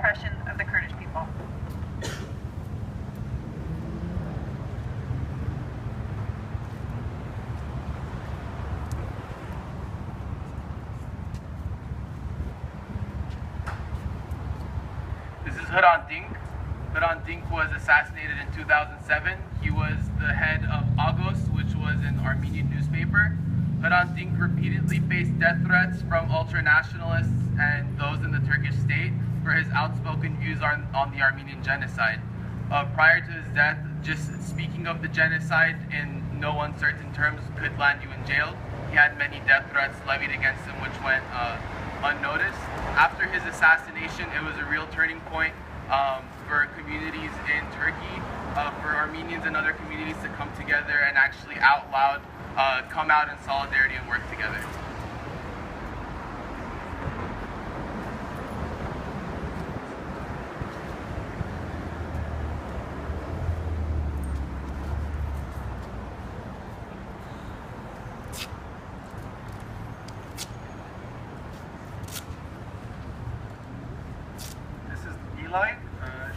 oppression of the Kurdish people. This is Hrant Dink. Hrant Dink was assassinated in 2007. He was the head of Agos, which was an Armenian newspaper. Hrant Dink repeatedly faced death threats from ultranationalists and those in the Turkish state for his outspoken views on the Armenian genocide. Prior to his death, just speaking of the genocide in no uncertain terms could land you in jail. He had many death threats levied against him, which went unnoticed. After his assassination, it was a real turning point for communities in Turkey, for Armenians and other communities to come together and actually out loud come out in solidarity and work together.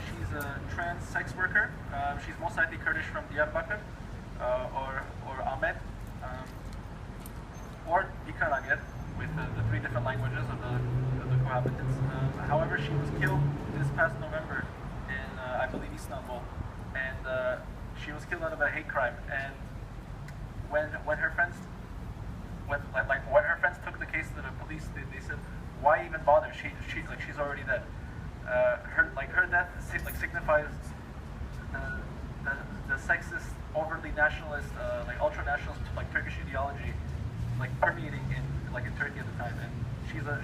She's a trans sex worker. She's most likely Kurdish from Diyarbakir or Ahmed or Dikaranger, with the three different languages of the cohabitants. However, she was killed this past November in, I believe, Istanbul, and she was killed out of a hate crime. And when her friends when her friends took the case to the police, they said, "Why even bother? She's already dead." Her death signifies the sexist, overly nationalist, ultra-nationalist Turkish ideology permeating in Turkey at the time, and she's a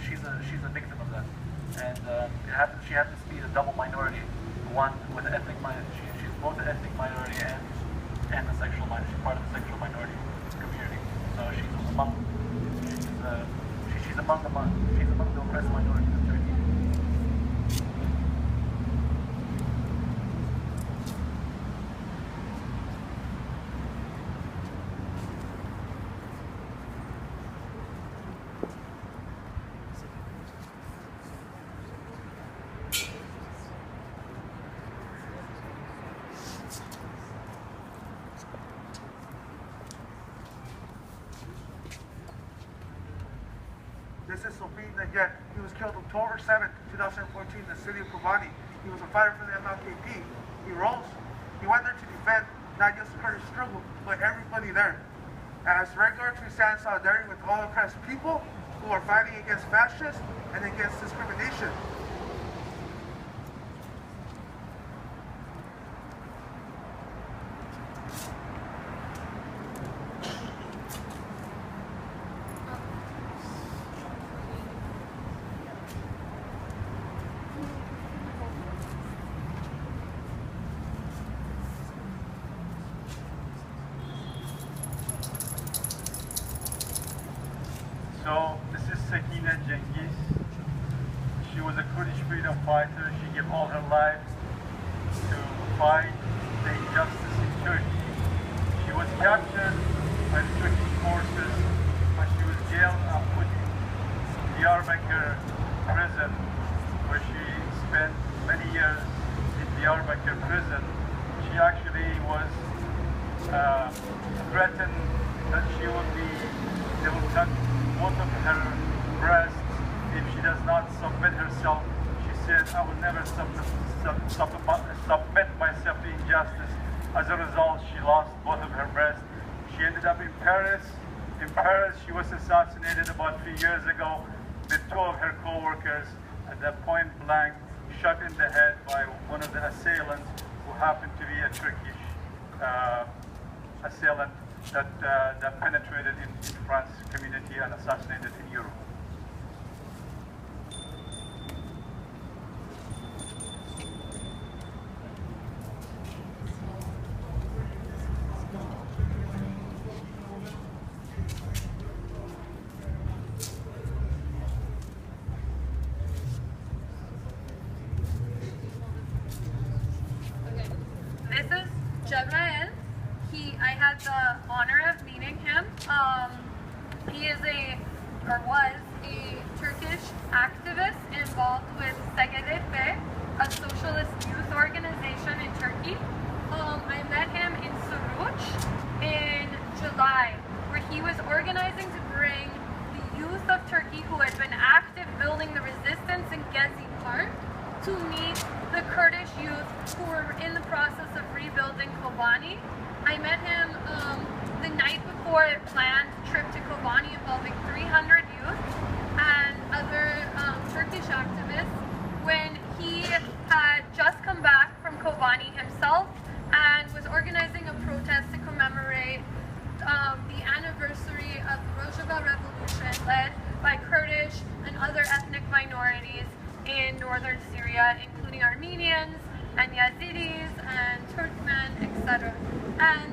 victim of that. And she happens to be a double minority, one with an ethnic minority. She's both an ethnic minority and a sexual minority. She's part of the sexual minority community. So she's among the oppressed minorities in Turkey. This is Sophie Naget. He was killed October 7th, 2014 in the city of Kobani. He was a fighter for the MLKP. He rose. He went there to defend not just the Kurdish struggle, but everybody there. As regulars, we stand in solidarity with all oppressed people who are fighting against fascists and against discrimination. So this is Sakina Cengiz. She was a Kurdish freedom fighter. She gave all her life to fight the injustice in Turkey. She was captured by the Turkish forces, but she was jailed and put in Diyarbakir prison, where she spent many years in Diyarbakir prison. She actually was threatened that they will cut both of her breasts if she does not submit herself. She said, "I will never submit myself to injustice." As a result, she lost both of her breasts. She ended up in Paris. In Paris, she was assassinated about 3 years ago with two of her co-workers at the point blank, shot in the head by one of the assailants, who happened to be a Turkish assailant that penetrated in France community and assassinated in Europe. This is Jagmael. I had the honor of meeting him. He is was a Turkish activist involved with SGDF, a socialist youth organization in Turkey. I met him in Suruç in July, where he was organizing to bring the youth of Turkey who had been active building the resistance in Gezi Park to meet the Kurdish youth who were in the process of rebuilding Kobani. I met him the night before a planned trip to Kobani involving 300 youth and other Turkish activists when he had just come back from Kobani himself and was organizing a protest to commemorate the anniversary of the Rojava Revolution led by Kurdish and other ethnic minorities in northern Syria, including Armenians and Yazidis and Turkmen, etc. And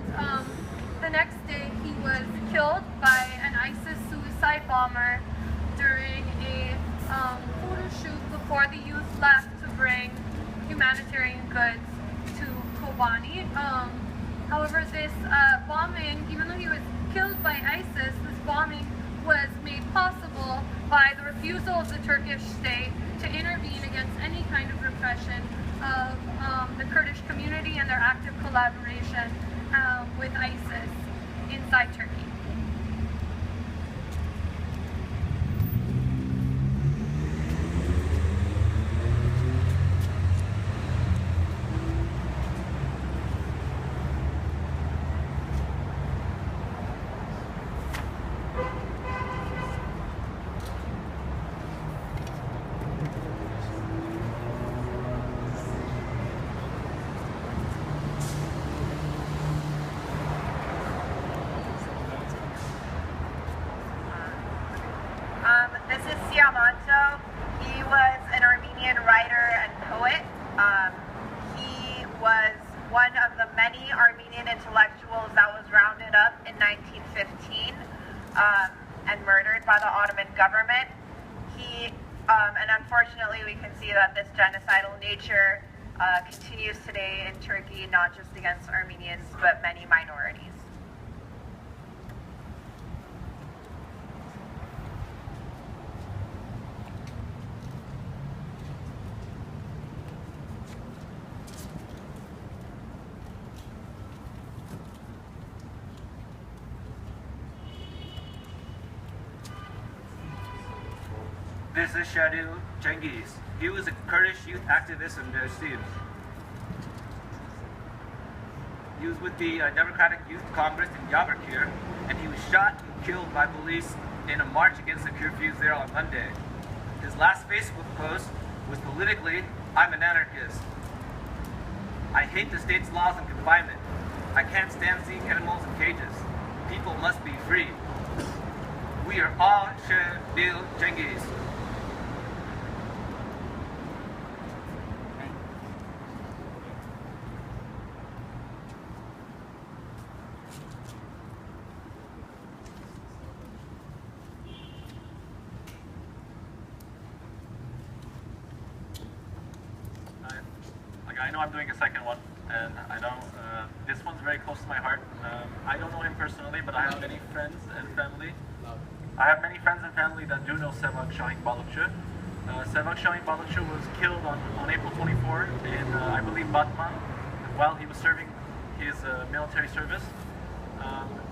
the next day he was killed by an ISIS suicide bomber during a photo shoot before the youth left to bring humanitarian goods to Kobani. However, this bombing, even though he was killed by ISIS, this bombing was made possible by the refusal of the Turkish state to intervene against any kind of repression of the Kurdish community and their active collaboration with ISIS inside Turkey. He was an Armenian writer and poet. He was one of the many Armenian intellectuals that was rounded up in 1915 and murdered by the Ottoman government. And unfortunately we can see that this genocidal nature continues today in Turkey, not just against Armenians, but many minorities. This is Tahir Elçi. He was a Kurdish youth activist in Mersin. He was with the Democratic Youth Congress in Diyarbakir, and he was shot and killed by police in a march against the curfews there on Monday. His last Facebook post was politically, "I'm an anarchist. I hate the state's laws and confinement. I can't stand seeing animals in cages. People must be free. We are all Tahir Elçi." I know I'm doing a second one, and I know this one's very close to my heart. I don't know him personally, but I have many friends and family. That do know Sevak Şahin Balıkçı. Sevak Şahin Balıkçı was killed on April 24 in, I believe, Batman, while he was serving his military service.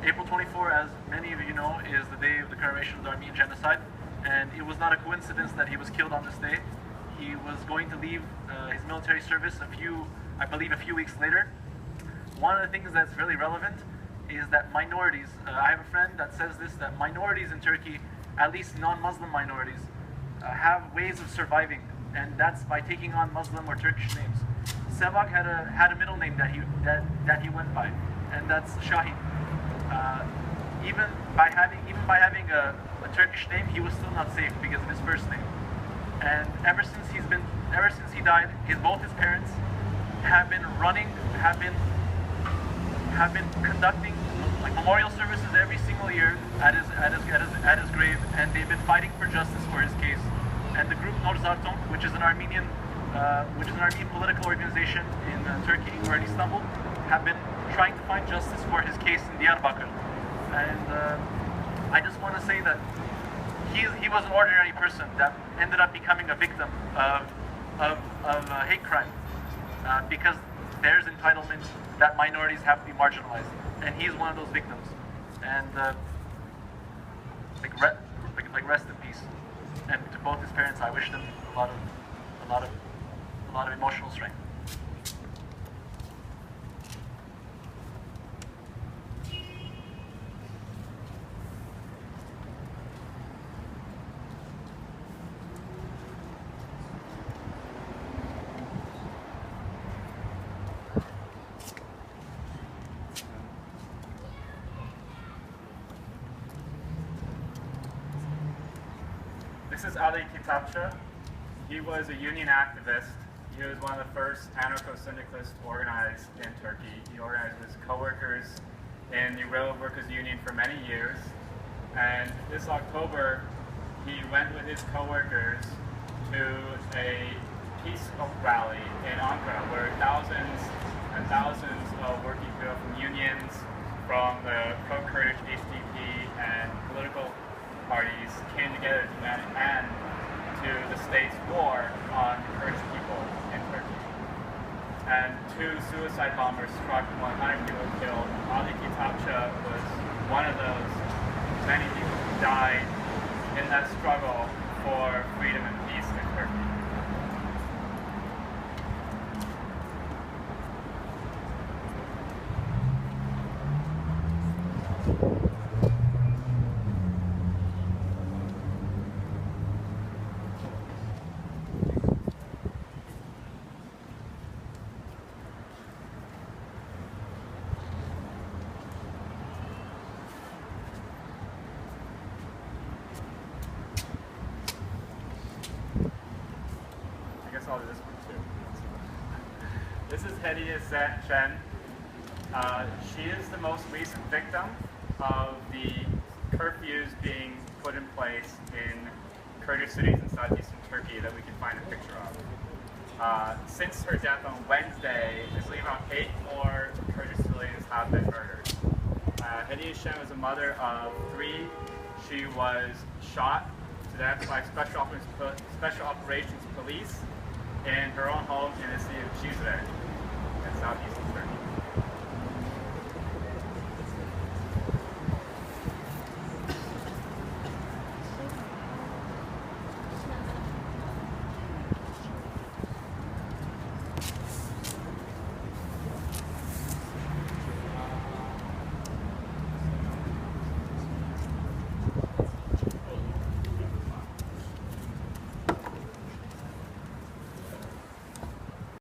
April 24, as many of you know, is the day of the commemoration of the Armenian genocide, and it was not a coincidence that he was killed on this day. He was going to leave his military service a few weeks later. One of the things that's really relevant is that minorities, I have a friend that says this, that minorities in Turkey, at least non-Muslim minorities, have ways of surviving, and that's by taking on Muslim or Turkish names. Sevak had a middle name that he went by, and that's Şahin. Even by having a Turkish name, he was still not safe because of his first name. And ever since he died, both his parents have been conducting like memorial services every single year at his grave, and they've been fighting for justice for his case. And the group Nor Zartunk, which is an Armenian political organization in Turkey or in Istanbul, have been trying to find justice for his case in Diyarbakir. And I just want to say that he was an ordinary person that ended up becoming a victim of hate crime because there's entitlement that minorities have to be marginalized, and he's one of those victims. And rest in peace. And to both his parents, I wish them a lot of emotional strength. This is Ali Kitapcha. He was a union activist. He was one of the first anarcho-syndicalists organized in Turkey. He organized with his co-workers in the Railroad Workers Union for many years. And this October, he went with his co-workers to a peace rally in Ankara, where thousands and thousands of working people from unions, from the pro-Kurdish HDP and political parties came together to demand an end to the state's war on the Kurdish people in Turkey. And 2 suicide bombers struck, 100 people killed. Ali Kitapcha was one of those many people who died in that struggle for freedom and peace in Turkey. I'll do this one too. This is Hediye Chen. She is the most recent victim of the curfews being put in place in Kurdish cities in southeastern Turkey that we can find a picture of. Since her death on Wednesday, I believe around 8 more Kurdish civilians have been murdered. Hediye Chen was a mother of 3. She was shot to death by special operations police in her own home in the city of Cizre in southeast